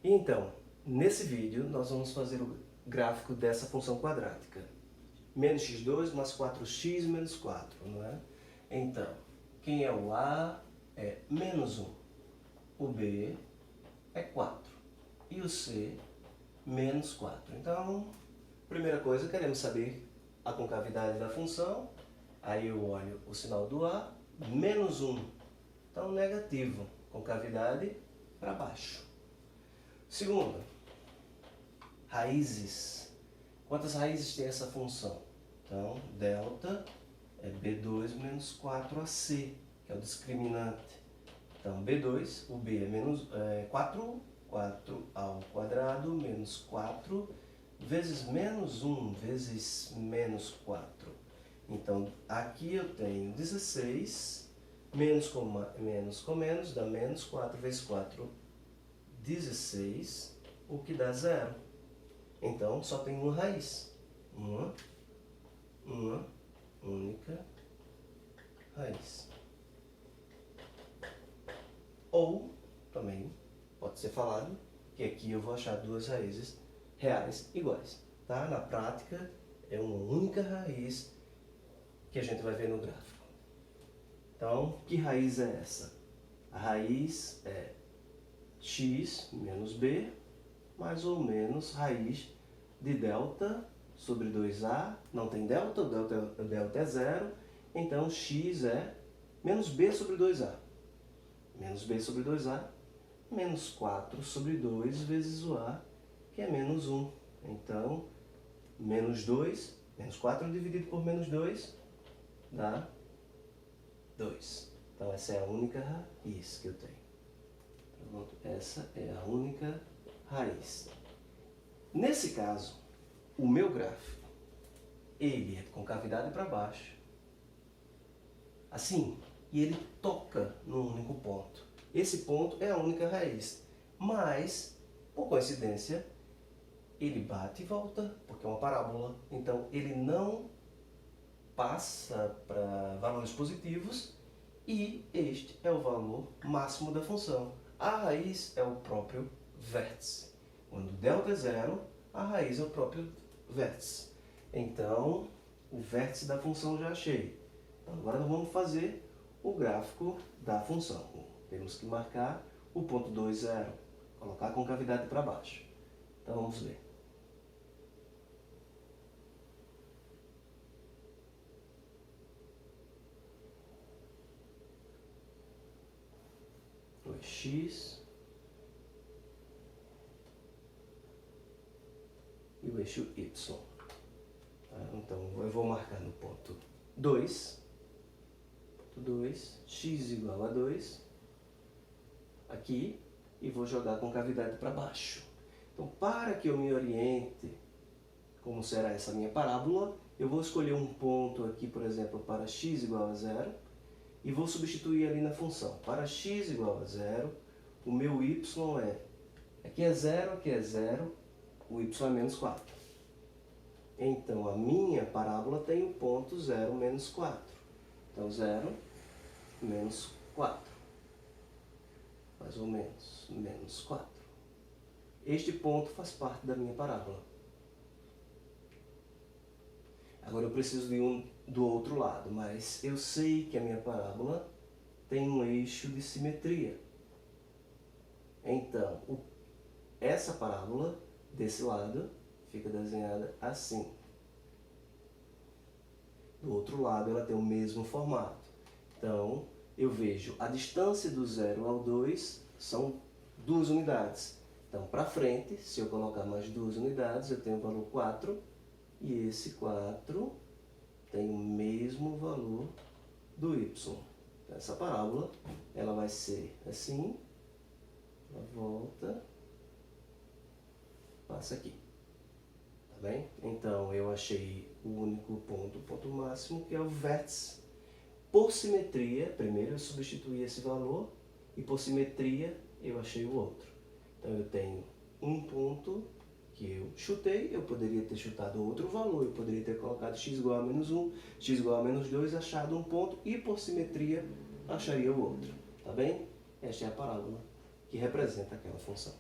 Então, nesse vídeo nós vamos fazer o gráfico dessa função quadrática. Menos x2 mais 4x menos 4, não é? Então, quem é o A é menos 1, o B é 4 e o C menos 4. Então, primeira coisa, queremos saber a concavidade da função. Aí eu olho o sinal do A, menos 1, então negativo, concavidade para baixo. Segundo, raízes. Quantas raízes tem essa função? Então, delta é B2 menos 4AC, que é o discriminante. Então, B2, o B é 4 ao quadrado menos 4 vezes menos 1 vezes menos 4. Então, aqui eu tenho 16, menos com menos dá menos 4 vezes 4, 16, o que dá 0. Então, só tem uma raiz. Uma única raiz. Ou, também, pode ser falado que aqui eu vou achar duas raízes reais iguais. Tá? Na prática, é uma única raiz que a gente vai ver no gráfico. Então, que raiz é essa? A raiz é x menos b, mais ou menos raiz de delta sobre 2a. Não tem delta, o delta é 0. Então, x é menos b sobre 2a. Menos b sobre 2a, menos 4 sobre 2 vezes o a, que é menos 1. Então, menos 2, menos 4 dividido por menos 2, dá 2. Então, essa é a única raiz que eu tenho. Pronto, essa é a única raiz. Nesse caso, o meu gráfico, ele é com concavidade para baixo, assim, e ele toca num único ponto. Esse ponto é a única raiz, mas, por coincidência, ele bate e volta, porque é uma parábola. Então, ele não passa para valores positivos e este é o valor máximo da função. A raiz é o próprio vértice. Quando delta é 0, a raiz é o próprio vértice. Então, o vértice da função já achei. Então, agora nós vamos fazer o gráfico da função. Temos que marcar o ponto 2, 0. Colocar a concavidade para baixo. Então, vamos ver. O x e o eixo y. Então, eu vou marcar no ponto 2. Ponto 2, x igual a 2. Aqui. E vou jogar a concavidade para baixo. Então, para que eu me oriente como será essa minha parábola, eu vou escolher um ponto aqui, por exemplo, para x igual a 0. E vou substituir ali na função. Para x igual a 0, o meu y é... Aqui é 0, o y é menos 4. Então, a minha parábola tem o ponto 0, menos 4. Então, 0, menos 4. Mais ou menos, menos 4. Este ponto faz parte da minha parábola. Agora eu preciso de do outro lado, mas eu sei que a minha parábola tem um eixo de simetria. Então, essa parábola desse lado fica desenhada assim. Do outro lado ela tem o mesmo formato. Então, eu vejo a distância do 0 ao 2 são 2 unidades. Então, para frente, se eu colocar mais 2 unidades, eu tenho o valor 4. E esse 4 tem o mesmo valor do y. Então, essa parábola ela vai ser assim. Ela volta. Passa aqui. Tá bem? Então, eu achei o único ponto, o ponto máximo, que é o vértice. Por simetria, primeiro eu substituí esse valor, e por simetria eu achei o outro. Então, eu tenho um ponto que eu chutei, eu poderia ter chutado outro valor, eu poderia ter colocado x igual a menos 1, x igual a menos 2, achado um ponto, e por simetria acharia o outro. Tá bem? Esta é a parábola que representa aquela função.